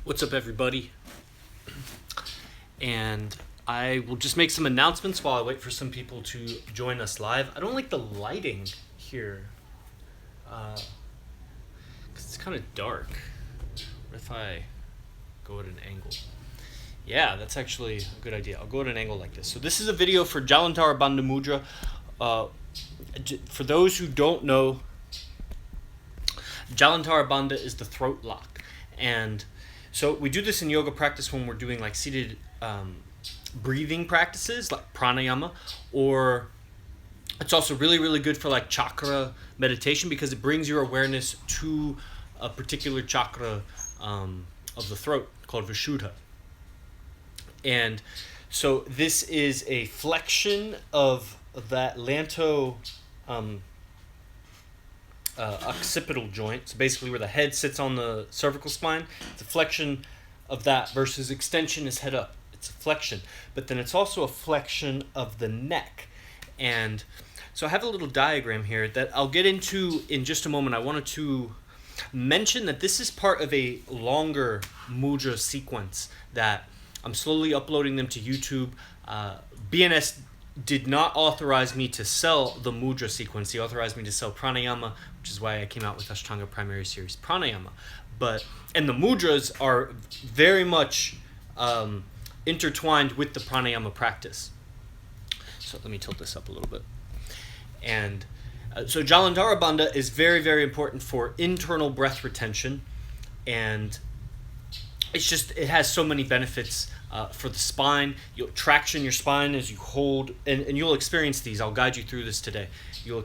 What's up, everybody? And I will just make some announcements while I wait for some people to join us live. I don't like the lighting here because it's kind of dark. What if I go at an angle? Yeah, that's actually a good idea. I'll go at an angle like this. So this is a video for Jalandhara Bandha Mudra. For those who don't know, Jalandhara Bandha is the throat lock. And so we do this in yoga practice when we're doing like seated breathing practices like pranayama, or it's also really, really good for like chakra meditation because it brings your awareness to a particular chakra of the throat called Vishuddha. And so this is a flexion of that lanto occipital joint, so basically where the head sits on the cervical spine. It's a flexion of that versus extension is head up. It's a flexion, but then it's also a flexion of the neck. And so I have a little diagram here that I'll get into in just a moment. I wanted to mention that this is part of a longer mudra sequence that I'm slowly uploading them to YouTube. BNS did not authorize me to sell the mudra sequence. He authorized me to sell pranayama, which is why I came out with Ashtanga Primary Series Pranayama. And the mudras are very much intertwined with the pranayama practice. So let me tilt this up a little bit. And so Jalandhara Bandha is very, very important for internal breath retention, and it has so many benefits for the spine. You'll traction your spine as you hold, and you'll experience these. I'll guide you through this today. You'll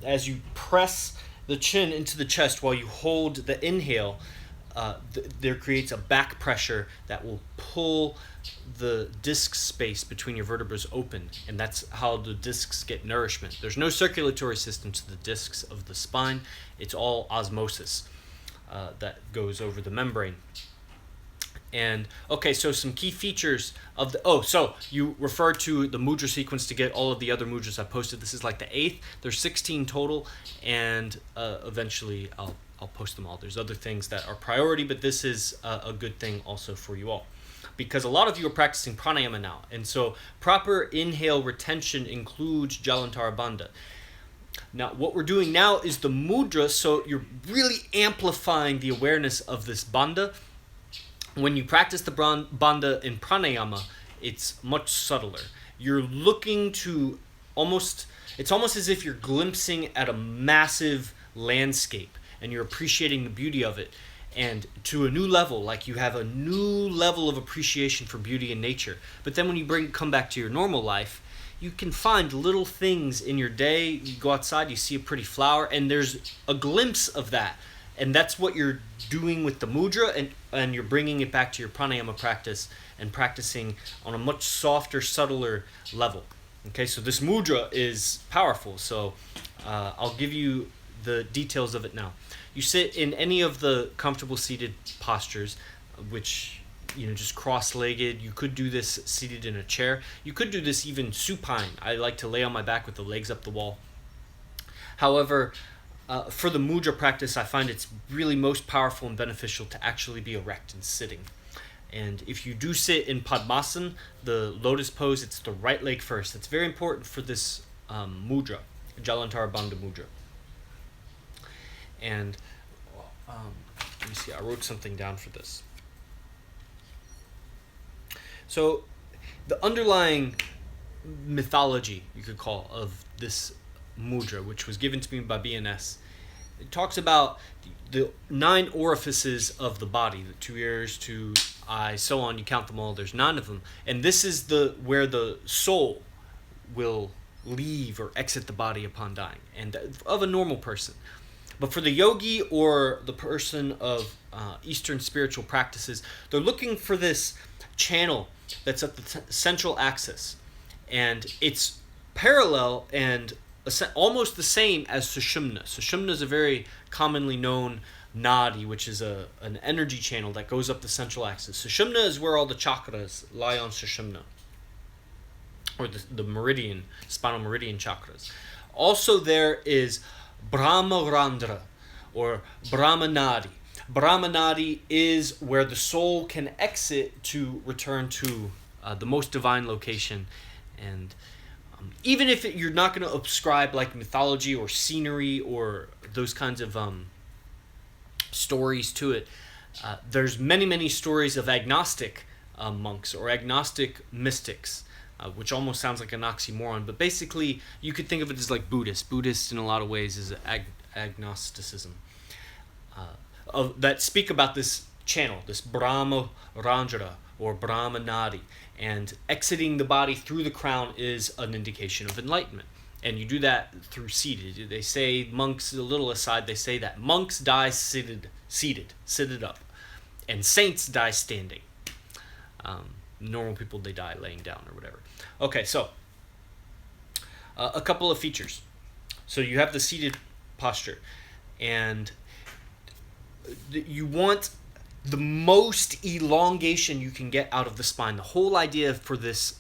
as you press the chin into the chest while you hold the inhale, there creates a back pressure that will pull the disc space between your vertebrae open, and that's how the discs get nourishment. There's no circulatory system to the discs of the spine. It's all osmosis that goes over the membrane. And okay, so some key features of the so you refer to the mudra sequence to get all of the other mudras I posted. This is like the 8th. There's 16 total, and eventually I'll post them all. There's other things that are priority, but this is a good thing also for you all, because a lot of you are practicing pranayama now, and so proper inhale retention includes Jalandhara Bandha. Now, what we're doing now is the mudra, so you're really amplifying the awareness of this bandha. When you practice the bandha in pranayama, it's much subtler. You're looking to it's almost as if you're glimpsing at a massive landscape and you're appreciating the beauty of it, and to a new level, like you have a new level of appreciation for beauty in nature. But then when you come back to your normal life, you can find little things in your day. You go outside, you see a pretty flower, and there's a glimpse of that. And that's what you're doing with the mudra, and you're bringing it back to your pranayama practice and practicing on a much softer, subtler level. Okay, so this mudra is powerful. So I'll give you the details of it now. You sit in any of the comfortable seated postures, which, just cross-legged. You could do this seated in a chair. You could do this even supine. I like to lay on my back with the legs up the wall. However, for the mudra practice, I find it's really most powerful and beneficial to actually be erect and sitting. And if you do sit in Padmasana, the lotus pose, it's the right leg first. It's very important for this mudra, Jalandhara Bandha mudra. And let me see, I wrote something down for this. So the underlying mythology, you could call, of this mudra, which was given to me by BNS, it talks about the 9 orifices of the body, the 2 ears, 2 eyes, so on. You count them all, there's 9 of them, and this is where the soul will leave or exit the body upon dying, and of a normal person. But for the yogi or the person of Eastern spiritual practices, they're looking for this channel that's at the central axis, and it's parallel and almost the same as Sushumna. Sushumna is a very commonly known nadi, which is an energy channel that goes up the central axis. Sushumna is where all the chakras lie on Sushumna, or the meridian, spinal meridian chakras. Also there is Brahmarandra, or Brahmanadi. Brahmanadi is where the soul can exit to return to the most divine location. And even if you're not going to ascribe like mythology or scenery or those kinds of stories to it, there's many stories of agnostic monks or agnostic mystics, which almost sounds like an oxymoron, but basically you could think of it as like Buddhist in a lot of ways is agnosticism, that speak about this channel, this Brahma Ranjara or Brahma Nadi, and exiting the body through the crown is an indication of enlightenment. And you do that through seated. They say, monks, a little aside, they say that monks die seated up, and saints die standing. Normal people, they die laying down or whatever. Okay, so a couple of features. So you have the seated posture, and you want the most elongation you can get out of the spine. The whole idea for this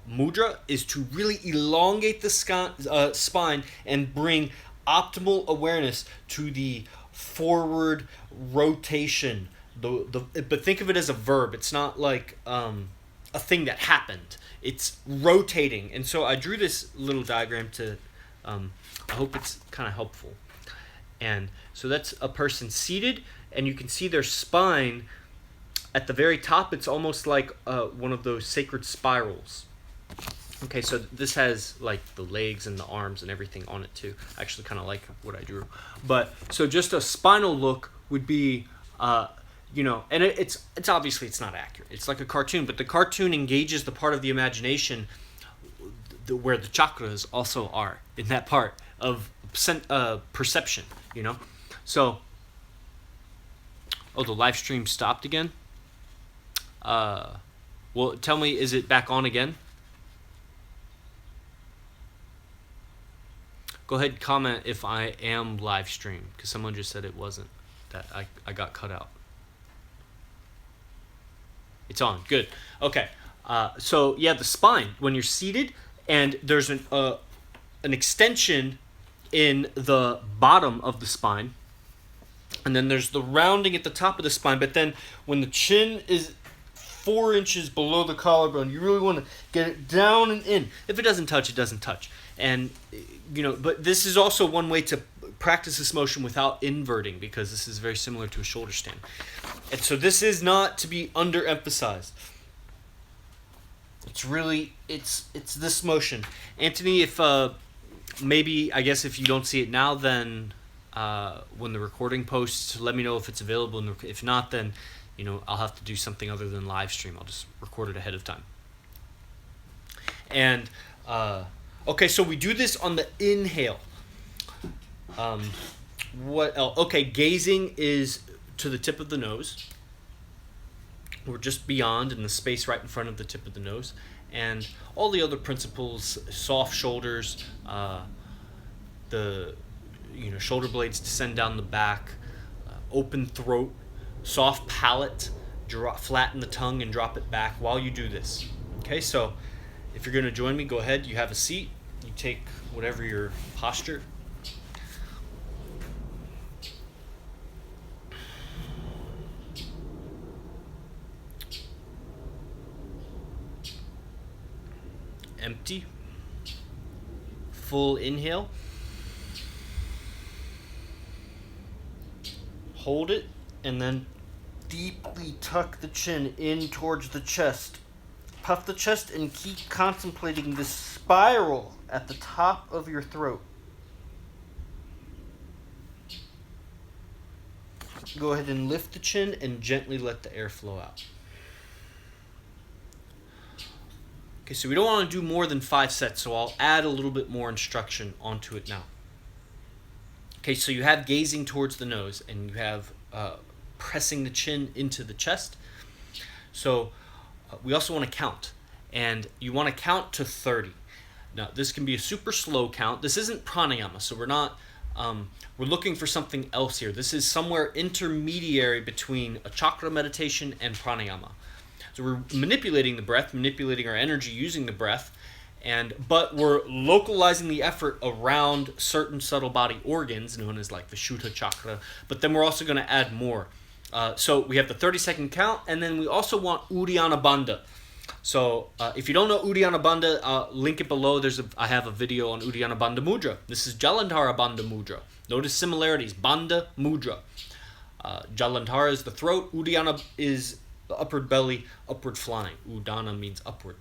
mudra is to really elongate the spine and bring optimal awareness to the forward rotation. But think of it as a verb. It's not like a thing that happened. It's rotating. And so I drew this little diagram to, I hope it's kind of helpful. And so that's a person seated, and you can see their spine at the very top. It's almost like one of those sacred spirals. Okay, so this has like the legs and the arms and everything on it too. I actually kind of like what I drew. But so just a spinal look would be, and it's obviously it's not accurate. It's like a cartoon, but the cartoon engages the part of the imagination where the chakras also are in that part of perception. So. Oh, the live stream stopped again? Well, tell me, is it back on again? Go ahead and comment if I am live stream, because someone just said it wasn't, that I got cut out. It's on. Good. Okay. So, yeah, the spine, when you're seated, and there's an extension in the bottom of the spine, and then there's the rounding at the top of the spine, but then when the chin is 4 inches below the collarbone, you really want to get it down and in. If it doesn't touch, it doesn't touch. And, but this is also one way to practice this motion without inverting, because this is very similar to a shoulder stand. And so this is not to be underemphasized. It's really, it's this motion. Anthony, if maybe, I guess if you don't see it now, then when the recording posts, let me know if it's available. And if not, then, I'll have to do something other than live stream. I'll just record it ahead of time. And, okay, so we do this on the inhale. What else? Okay, gazing is to the tip of the nose. We're just beyond in the space right in front of the tip of the nose. And all the other principles, soft shoulders, the shoulder blades descend down the back, open throat, soft palate, flatten the tongue and drop it back while you do this. Okay, so if you're going to join me, go ahead. You have a seat. You take whatever your posture. Empty. Full inhale. Hold it, and then deeply tuck the chin in towards the chest. Puff the chest and keep contemplating the spiral at the top of your throat. Go ahead and lift the chin and gently let the air flow out. Okay, so we don't want to do more than 5 sets, so I'll add a little bit more instruction onto it now. Okay, so you have gazing towards the nose, and you have pressing the chin into the chest. So we also want to count, and you want to count to 30. Now, this can be a super slow count. This isn't pranayama, so we're not, we're looking for something else here. This is somewhere intermediary between a chakra meditation and pranayama. So we're manipulating the breath, manipulating our energy using the breath, But we're localizing the effort around certain subtle body organs known as like Vishuddha chakra. But then we're also going to add more. So we have the 30-second count, and then we also want Uddiyana Bandha. So if you don't know Uddiyana Bandha, link it below. I have a video on Uddiyana Bandha Mudra. This is Jalandhara Bandha Mudra. Notice similarities. Bandha Mudra. Jalandhara is the throat. Uddiyana is the upward belly, upward flying. Uddana means upward.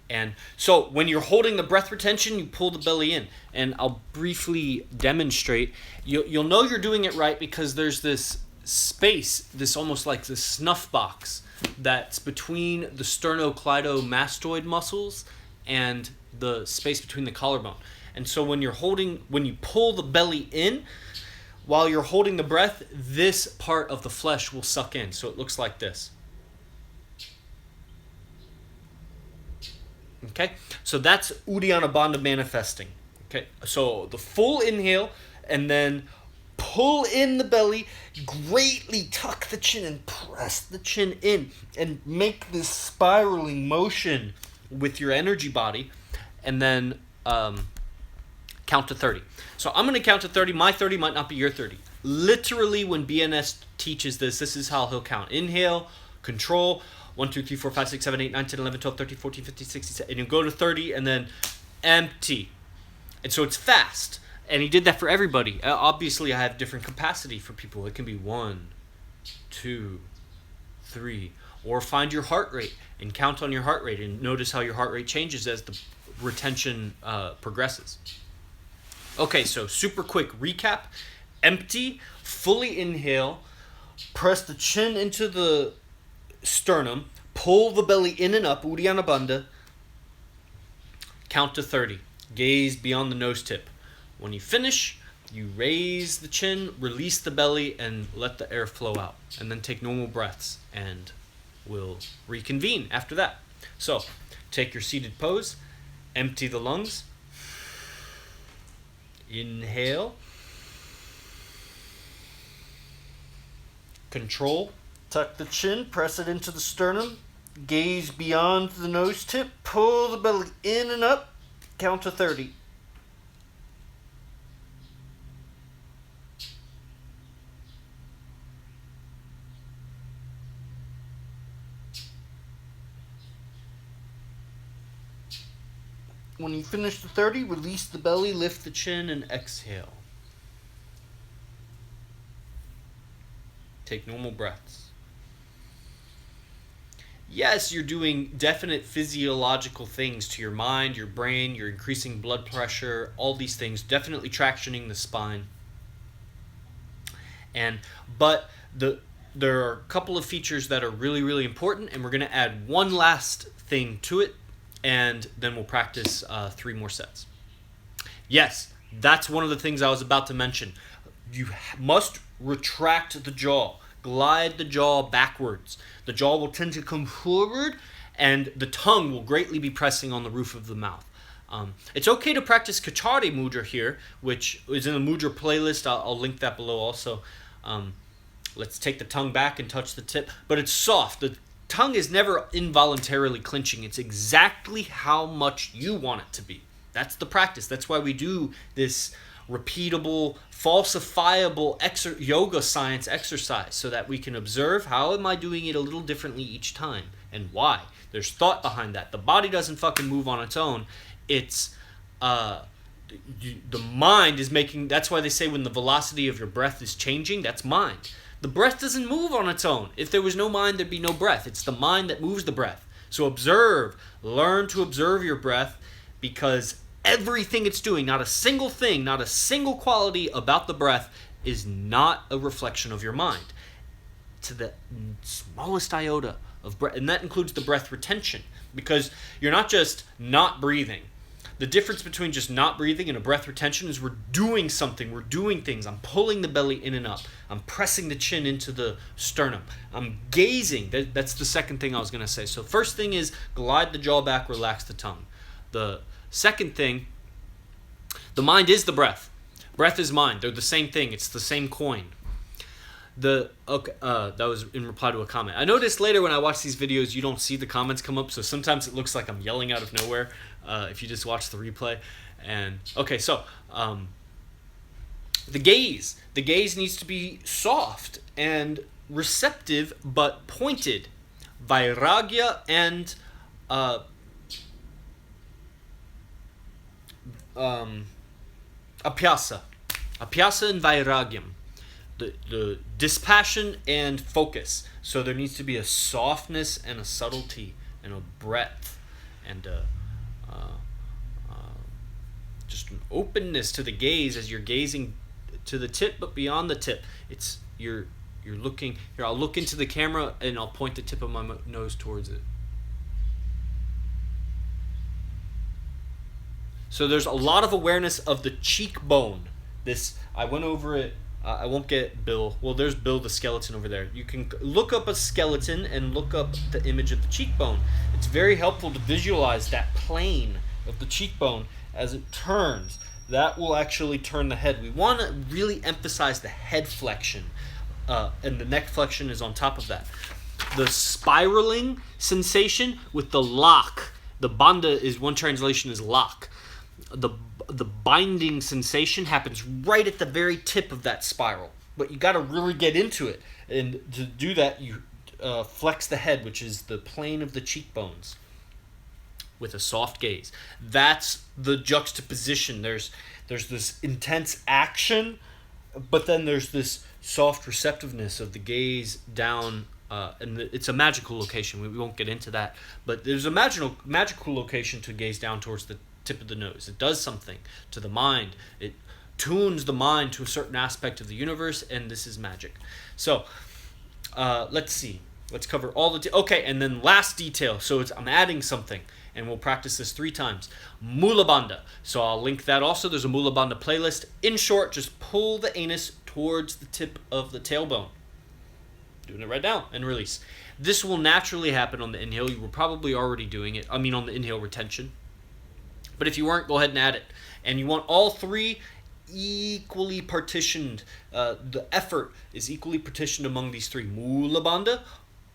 And so when you're holding the breath retention, you pull the belly in. And I'll briefly demonstrate. You'll know you're doing it right because there's this space, this almost like this snuff box that's between the sternocleidomastoid muscles and the space between the collarbone. And so when you pull the belly in, while you're holding the breath, this part of the flesh will suck in. So it looks like this. Okay, so that's Uddiyana Bandha manifesting. Okay, so the full inhale and then pull in the belly, greatly tuck the chin and press the chin in and make this spiraling motion with your energy body, and then count to 30. So I'm going to count to 30. My 30 might not be your 30. Literally, when BNS teaches this is how he'll count. Inhale, control, 1, 2, 3, 4, 5, 6, 7, 8, 9, 10, 11, 12, 13, 14, 15, 16, and you go to 30 and then empty. And so it's fast. And he did that for everybody. Obviously, I have different capacity for people. It can be 1, 2, 3. Or find your heart rate and count on your heart rate and notice how your heart rate changes as the retention progresses. Okay, so super quick recap. Empty, fully inhale, press the chin into the sternum, pull the belly in and up, Uddiyana Bandha, count to 30. Gaze beyond the nose tip. When you finish, you raise the chin, release the belly, and let the air flow out. And then take normal breaths, and we'll reconvene after that. So, take your seated pose, empty the lungs, inhale, control, tuck the chin, press it into the sternum, gaze beyond the nose tip, pull the belly in and up, count to 30. When you finish the 30, release the belly, lift the chin, and exhale. Take normal breaths. Yes, you're doing definite physiological things to your mind, your brain, you're increasing blood pressure, all these things, definitely tractioning the spine. But there are a couple of features that are really, really important, and we're going to add one last thing to it, and then we'll practice 3 more sets. Yes, that's one of the things I was about to mention. You must retract the jaw, glide the jaw backwards. The jaw will tend to come forward, and the tongue will greatly be pressing on the roof of the mouth. It's okay to practice Kachari Mudra here, which is in the Mudra playlist. I'll link that below also. Let's take the tongue back and touch the tip, but it's soft. The tongue is never involuntarily clenching. It's exactly how much you want it to be. That's the practice. That's why we do this repeatable, falsifiable yoga science exercise, so that we can observe how am I doing it a little differently each time and why. There's thought behind that. The body doesn't fucking move on its own. It's the mind is making. That's why they say when the velocity of your breath is changing, that's mind. The breath doesn't move on its own. If there was no mind, there'd be no breath. It's the mind that moves the breath. So observe, learn to observe your breath, because everything it's doing, not a single thing, not a single quality about the breath is not a reflection of your mind. To the smallest iota of breath, and that includes the breath retention, because you're not just not breathing. The difference between just not breathing and a breath retention is we're doing something, we're doing things. I'm pulling the belly in and up. I'm pressing the chin into the sternum. I'm gazing. That's the second thing I was going to say. So first thing is glide the jaw back, relax the tongue. The second thing, the mind is the breath. Breath is mind. They're the same thing. It's the same coin. That was in reply to a comment. I noticed later when I watch these videos, you don't see the comments come up, so sometimes it looks like I'm yelling out of nowhere. If you just watch the replay, and okay, so the gaze needs to be soft and receptive, but pointed. Vairagya and apyasa and vairagyam. The dispassion and focus. So there needs to be a softness and a subtlety and a breadth and just an openness to the gaze as you're gazing to the tip, but beyond the tip. It's you're looking here. I'll look into the camera and I'll point the tip of my nose towards it. So there's a lot of awareness of the cheekbone. I went over it. I won't get Bill. Well, there's Bill the skeleton over there. You can look up a skeleton and look up the image of the cheekbone. It's very helpful to visualize that plane of the cheekbone as it turns. That will actually turn the head. We want to really emphasize the head flexion, and the neck flexion is on top of that. The spiraling sensation with the lock. The bandha is one translation is lock. The binding sensation happens right at the very tip of that spiral, but you got to really get into it, and to do that you flex the head, which is the plane of the cheekbones, with a soft gaze. That's the juxtaposition. There's this intense action, but then there's this soft receptiveness of the gaze down, and it's a magical location. We won't get into that, but there's a magical location to gaze down towards the tip of the nose. It does something to the mind. It tunes the mind to a certain aspect of the universe, and this is magic. So let's see. Let's cover all the okay, and then last detail. So I'm adding something, and we'll practice this 3 times. Mula Bandha. So I'll link that also. There's a Mula Bandha playlist. In short, just pull the anus towards the tip of the tailbone. Doing it right now, and release. This will naturally happen on the inhale. You were probably already doing it. On the inhale retention. But if you weren't, go ahead and add it. And you want all 3 equally partitioned. The effort is equally partitioned among these 3. Mula Bandha,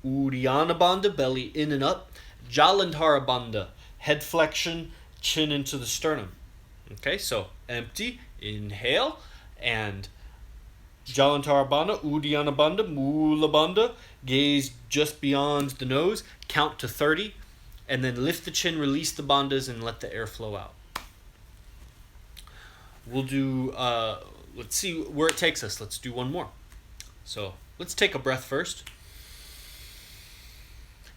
Uddiyana Bandha, belly in and up. Jalandhara Bandha, head flexion, chin into the sternum. Okay, so empty, inhale, and Jalandhara Bandha, Uddiyana Bandha, Mula Bandha, gaze just beyond the nose, count to 30. And then lift the chin, release the bandhas, and let the air flow out. We'll do, let's see where it takes us. Let's do one more. So let's take a breath first.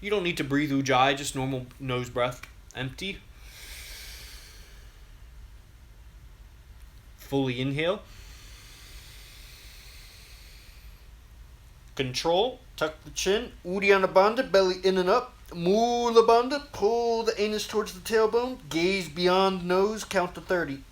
You don't need to breathe ujjayi, just normal nose breath. Empty. Fully inhale. Control, tuck the chin, Uddiyana Bandha, belly in and up. Mula Bandha, pull the anus towards the tailbone, gaze beyond the nose, count to 30.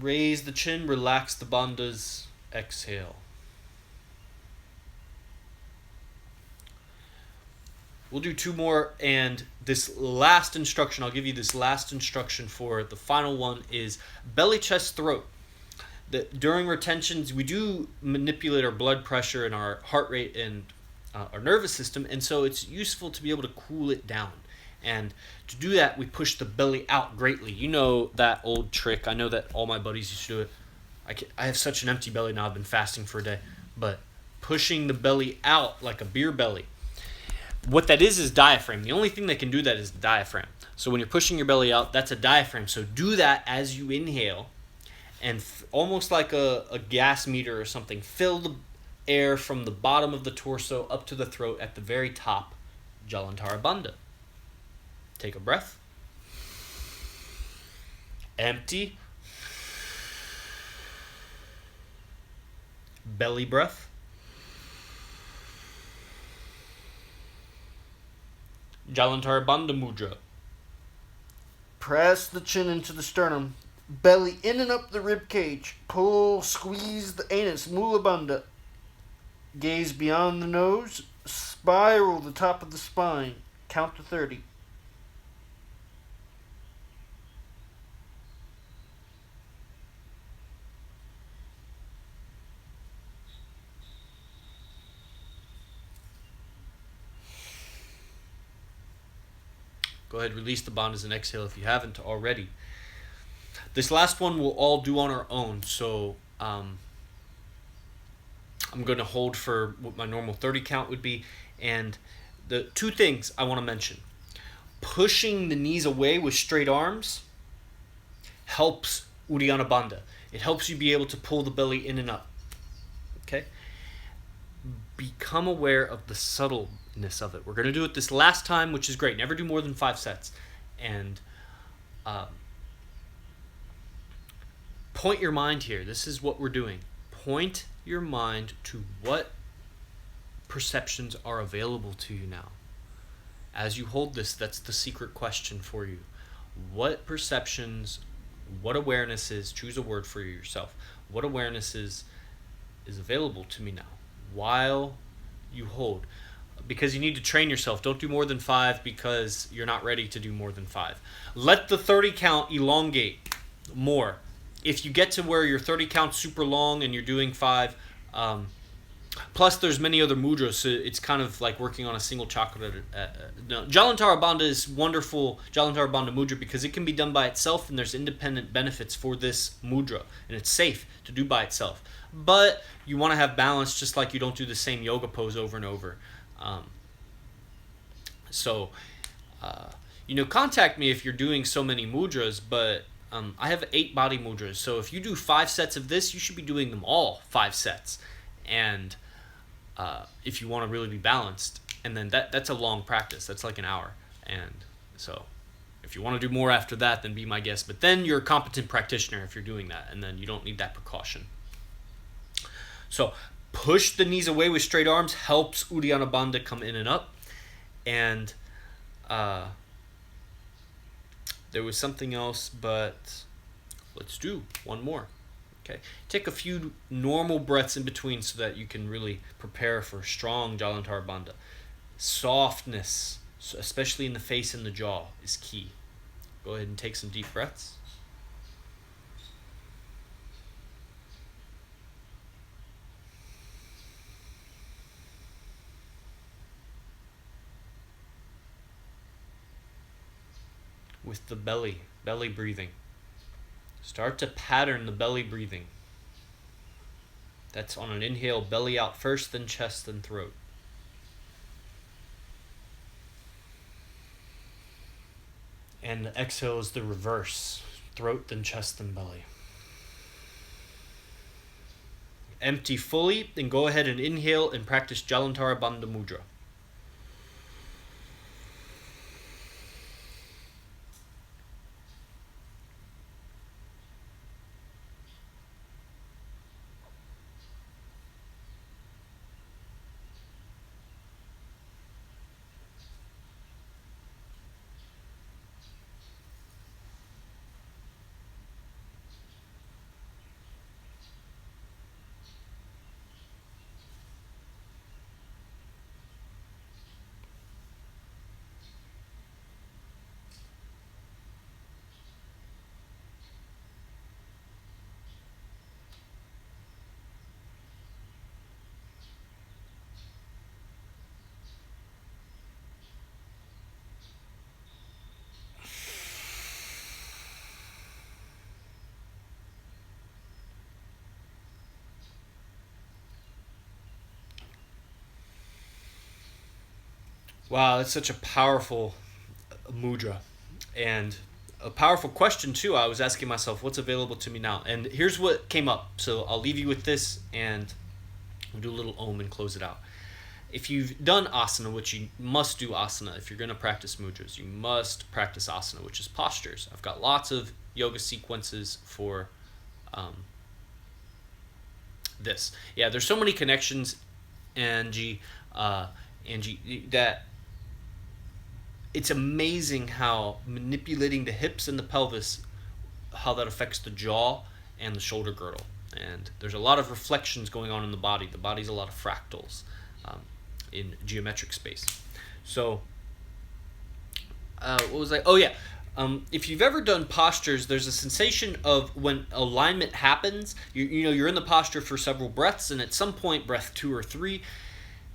Raise the chin, relax the bandhas, exhale. We'll do 2 more, and this last instruction, I'll give you this last instruction for the final one, is belly, chest, throat. During retentions, we do manipulate our blood pressure and our heart rate and our nervous system, and so it's useful to be able to cool it down. And to do that, we push the belly out greatly. You know that old trick. I know that all my buddies used to do it. I have such an empty belly now. I've been fasting for a day. But pushing the belly out like a beer belly. What that is diaphragm. The only thing that can do that is the diaphragm. So when you're pushing your belly out, that's a diaphragm. So do that as you inhale, and almost like a gas meter or something, fill the air from the bottom of the torso up to the throat at the very top, Jalandhara Bandha. Take a breath. Empty. Belly breath. Jalandhara Bandha Mudra. Press the chin into the sternum. Belly in and up the rib cage. Pull, squeeze the anus. Mula Bandha. Gaze beyond the nose. spiral the top of the spine. Count to 30. Go ahead, release the bandhas and exhale if you haven't already. This last one we'll all do on our own, so I'm going to hold for what my normal 30 count would be. And the two things I want to mention: pushing the knees away with straight arms helps Uddiyana Bandha. It helps you be able to pull the belly in and up. Okay? Become aware of the subtleness of it. We're going to do it this last time, which is great. Never do more than 5 sets. And point your mind here. This is what we're doing. Point your mind to what perceptions are available to you now. As you hold this, that's the secret question for you. What perceptions, what awarenesses, choose a word for yourself, what awarenesses is available to me now while you hold? Because you need to train yourself. Don't do more than 5 because you're not ready to do more than 5. Let the 30 count elongate more. If you get to where your 30 count's super long and you're doing 5, plus there's many other mudras, so it's kind of like working on a single chakra. No, Jalandhara Bandha is wonderful, Jalandhara Bandha Mudra, because it can be done by itself and there's independent benefits for this mudra, and it's safe to do by itself. But you want to have balance, just like you don't do the same yoga pose over and over. Contact me if you're doing so many mudras, but I have 8 body mudras. So if you do 5 sets of this, you should be doing them all 5 sets. And if you want to really be balanced, and then that's a long practice. That's like an hour. And so if you want to do more after that, then be my guest. But then you're a competent practitioner if you're doing that, and then you don't need that precaution. So push the knees away with straight arms helps Uddiyana Bandha come in and up. And there was something else, but let's do one more. Okay, take a few normal breaths in between so that you can really prepare for strong Jalandhara Bandha. Softness, especially in the face and the jaw, is key. Go ahead and take some deep breaths. With the belly breathing. Start to pattern the belly breathing. That's on an inhale, belly out first, then chest, then throat. And the exhale is the reverse. Throat, then chest, then belly. Empty fully, then go ahead and inhale and practice Jalandhara Bandha Mudra. Wow, that's such a powerful mudra. And a powerful question, too. I was asking myself, what's available to me now? And here's what came up. So I'll leave you with this, and we'll do a little om and close it out. If you've done asana, which you must do asana, if you're going to practice mudras, you must practice asana, which is postures. I've got lots of yoga sequences for this. Yeah, there's so many connections, Angie, that it's amazing how manipulating the hips and the pelvis, how that affects the jaw and the shoulder girdle. And there's a lot of reflections going on in the body. The body's a lot of fractals. in geometric space. So, what was I? Oh yeah. If you've ever done postures, there's a sensation of when alignment happens. You're in the posture for several breaths, and at some point, breath 2 or 3,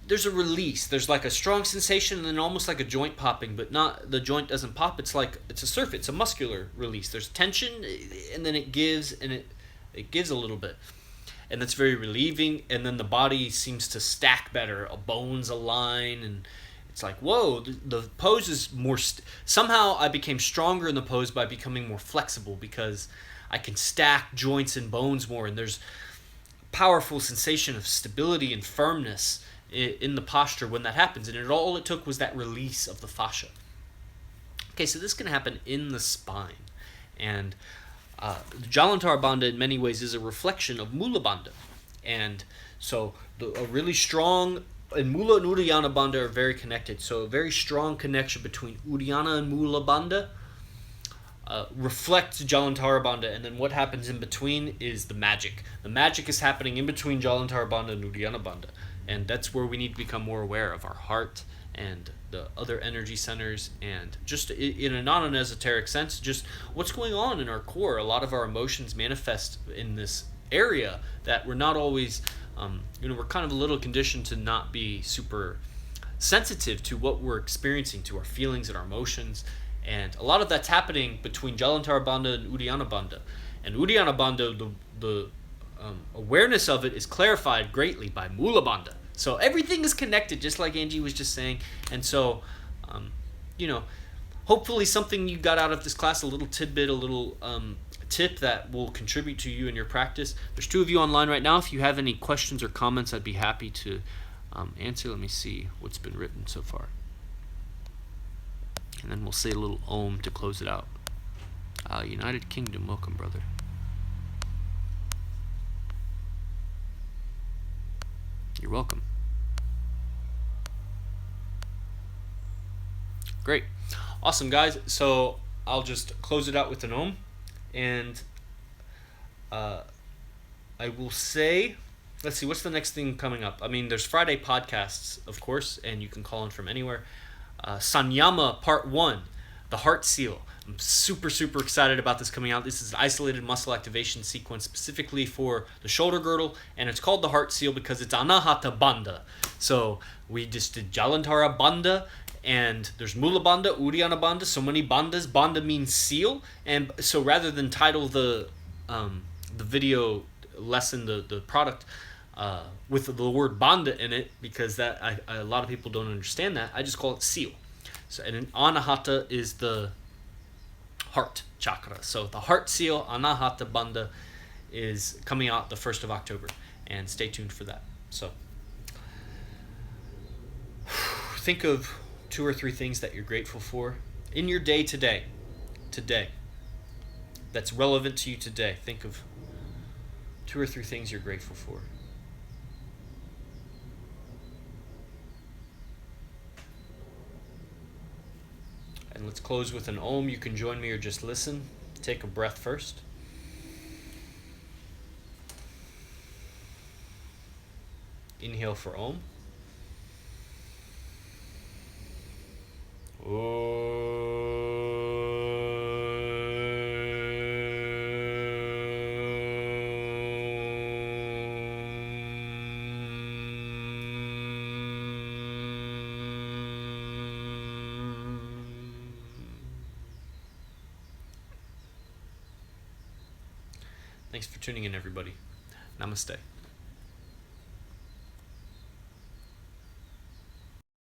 there's a release. There's like a strong sensation, and then almost like a joint popping, but not the joint doesn't pop. It's like it's a surface. It's a muscular release. There's tension, and then it gives, and it gives a little bit, and that's very relieving. And then the body seems to stack better. Bones align, and it's like, whoa, the pose is more... Somehow I became stronger in the pose by becoming more flexible because I can stack joints and bones more, and there's a powerful sensation of stability and firmness in the posture when that happens. And all it took was that release of the fascia. Okay, so this can happen in the spine. And Jalandhara Bandha in many ways is a reflection of Mula Bandha. And so a really strong... And Mula and Uddiyana Bandha are very connected. So a very strong connection between Uddiyana and Mula Bandha reflects Jalandhara Bandha. And then what happens in between is the magic. The magic is happening in between Jalandhara Bandha and Uddiyana Bandha. And that's where we need to become more aware of our heart and the other energy centers. And just in a non-esoteric sense, just what's going on in our core. A lot of our emotions manifest in this area that we're not always... we're kind of a little conditioned to not be super sensitive to what we're experiencing, to our feelings and our emotions. And a lot of that's happening between Jalandhara Bandha and Uddiyana Bandha. And Uddiyana Bandha, the awareness of it is clarified greatly by Mula Bandha. So everything is connected, just like Angie was just saying. And so, hopefully something you got out of this class, a little tidbit, a little... tip that will contribute to you in your practice. There's 2 of you online right now. If you have any questions or comments, I'd be happy to answer. Let me see what's been written so far. And then we'll say a little Om to close it out. United Kingdom, welcome, brother. You're welcome. Great. Awesome, guys. So I'll just close it out with an Om. And I will say, let's see, what's the next thing coming up? I mean, there's Friday podcasts, of course, and you can call in from anywhere. Sanyama Part 1, the Heart Seal. I'm super, super excited about this coming out. This is an isolated muscle activation sequence specifically for the shoulder girdle, and it's called the Heart Seal because it's Anahata Bandha. So we just did Jalandhara Bandha, and there's Mula Bandha, Uddiyana Bandha, so many bandhas. Bandha means seal, and so rather than title the video lesson, the product, with the word bandha in it, because that a lot of people don't understand that, I just call it seal. So, and Anahata is the heart chakra. So the heart seal, Anahata Bandha, is coming out the 1st of October, and stay tuned for that. So think of 2 or 3 things that you're grateful for in your day today, that's relevant to you today. Think of 2 or 3 things you're grateful for. And let's close with an Om. You can join me or just listen. Take a breath first. Inhale for Om. Thanks for tuning in, everybody. Namaste.